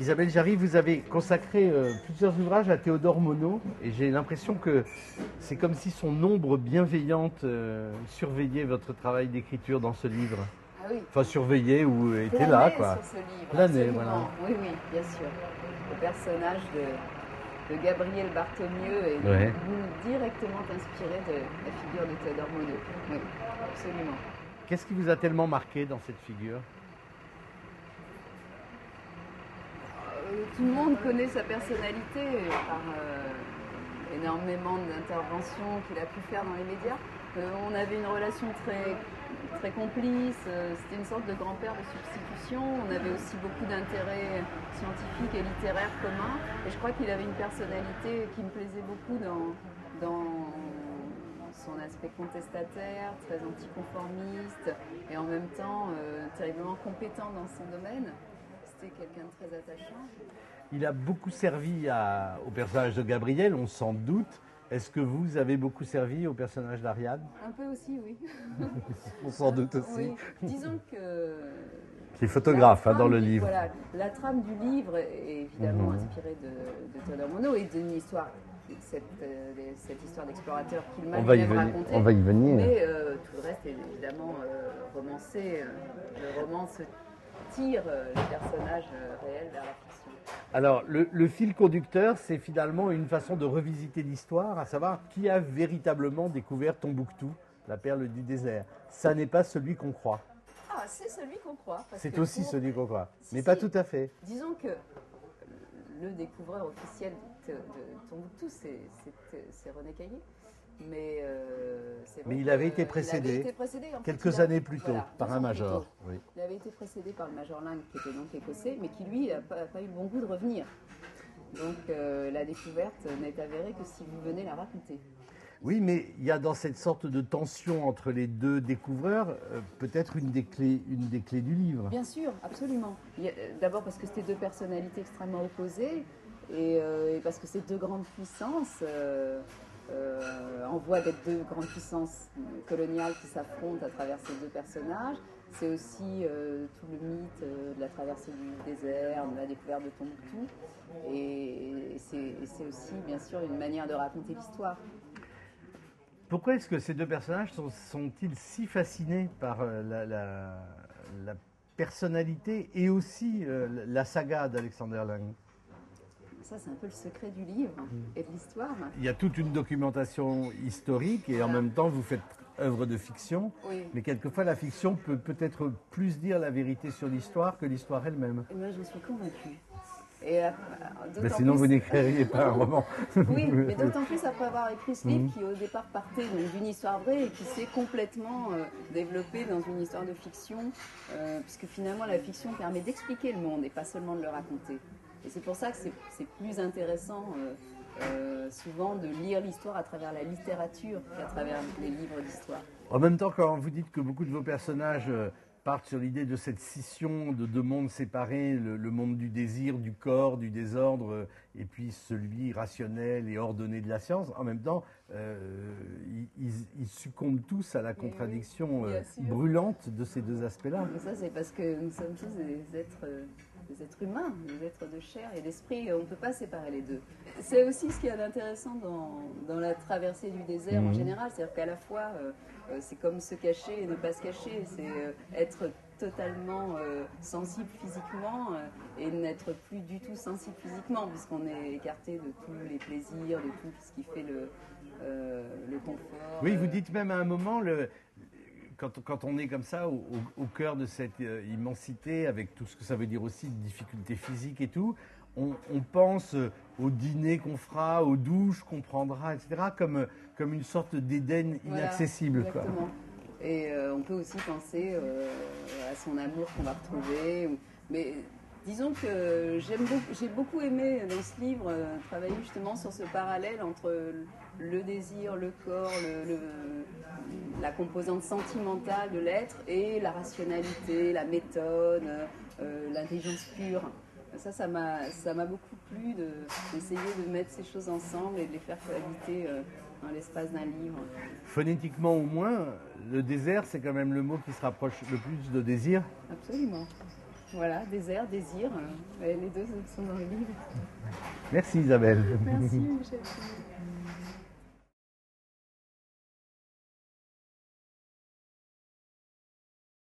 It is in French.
Isabelle Jarry, vous avez consacré plusieurs ouvrages à Théodore Monod et j'ai l'impression que c'est comme si son ombre bienveillante surveillait votre travail d'écriture dans ce livre. Ah oui. Enfin, surveillait ou était Planait là, quoi. sur ce livre. Planait, Absolument. voilà. Oui, oui, bien sûr. Le personnage de Gabriel Bartholomew est Ouais. directement inspiré de la figure de Théodore Monod. Oui, absolument. Qu'est-ce qui vous a tellement marqué dans cette figure? Tout le monde connaît sa personnalité par énormément d'interventions qu'il a pu faire dans les médias. On avait une relation très complice, c'était une sorte de grand-père de substitution. On avait aussi beaucoup d'intérêts scientifiques et littéraires communs. Et je crois qu'il avait une personnalité qui me plaisait beaucoup dans son aspect contestataire, très anticonformiste et en même temps terriblement compétent dans son domaine. C'était quelqu'un de très attachant. Il a beaucoup servi au personnage de Gabriel, on s'en doute. Est-ce que vous avez beaucoup servi au personnage d'Ariane? Un peu aussi, oui. On s'en doute aussi. Oui. Disons que... Qui est photographe dans le du, livre. Voilà, la trame du livre est évidemment inspirée de Théodore Monod et d'une histoire, cette histoire d'explorateur qu'il m'a lui-même racontée. On va y venir. Mais tout le reste est évidemment romancé. Le roman se tire les personnages réels vers la fiction. Alors, le fil conducteur, c'est finalement une façon de revisiter l'histoire, à savoir qui a véritablement découvert Tombouctou, la perle du désert. Ça n'est pas celui qu'on croit. Ah, c'est celui qu'on croit. C'est aussi celui qu'on croit, mais si, pas tout à fait. Disons que le découvreur officiel de Tombouctou, c'est René Caillé. Mais il avait été précédé, quelques années plus tôt, par un major. Oui. Il avait été précédé par le major Lang, qui était donc écossais, mais qui lui n'a pas eu le bon goût de revenir. Donc la découverte n'est avérée que si vous venez la raconter. Oui, mais il y a dans cette sorte de tension entre les deux découvreurs peut-être une des clés du livre. Bien sûr, absolument. D'abord parce que c'était deux personnalités extrêmement opposées et parce que c'est deux grandes puissances. En voie d'être deux grandes puissances coloniales qui s'affrontent à travers ces deux personnages. C'est aussi tout le mythe de la traversée du désert, de la découverte de Tombouctou. Et c'est aussi, bien sûr, une manière de raconter l'histoire. Pourquoi est-ce que ces deux personnages sont-ils si fascinés par la personnalité et aussi la saga d'Alexander Lang? Ça, c'est un peu le secret du livre et de l'histoire. Il y a toute une documentation historique et en même temps, vous faites œuvre de fiction. Oui. Mais quelquefois, la fiction peut peut-être plus dire la vérité sur l'histoire que l'histoire elle-même. Et moi, j'en suis convaincue. Mais sinon, vous n'écririez pas un roman. Oui, mais d'autant plus après avoir écrit ce livre qui, au départ, partait d'une histoire vraie et qui s'est complètement développée dans une histoire de fiction, puisque finalement, la fiction permet d'expliquer le monde et pas seulement de le raconter. Et c'est pour ça que c'est plus intéressant souvent de lire l'histoire à travers la littérature qu'à travers les livres d'histoire. En même temps, quand vous dites que beaucoup de vos personnages partent sur l'idée de cette scission de deux mondes séparés, le monde du désir, du corps, du désordre, et puis celui rationnel et ordonné de la science, en même temps, ils succombent tous à la contradiction brûlante de ces deux aspects-là. Mais ça, c'est parce que nous sommes tous des êtres humains, des êtres de chair et d'esprit, on ne peut pas séparer les deux. C'est aussi ce qu'il y a d'intéressant dans la traversée du désert en général, c'est-à-dire qu'à la fois, c'est comme se cacher et ne pas se cacher, c'est être totalement sensible physiquement et n'être plus du tout sensible physiquement, puisqu'on est écarté de tous les plaisirs, de tout ce qui fait le confort. Oui, vous dites même à un moment, quand on est comme ça, au cœur de cette immensité, avec tout ce que ça veut dire aussi, de difficultés physiques et tout, on pense au dîner qu'on fera, aux douches qu'on prendra, etc., comme une sorte d'Éden inaccessible. Voilà, exactement. Quoi. Et on peut aussi penser à son amour qu'on va retrouver. Mais disons que j'ai beaucoup aimé dans ce livre travailler justement sur ce parallèle entre le désir, le corps, la composante sentimentale de l'être et la rationalité, la méthode, l'intelligence pure. Ça m'a beaucoup plu d'essayer de mettre ces choses ensemble et de les faire cohabiter dans l'espace d'un livre. Phonétiquement au moins, le désert, c'est quand même le mot qui se rapproche le plus de désir. Absolument. Voilà, désert, désir, les deux sont dans le livre. Merci Isabelle. Merci Michel.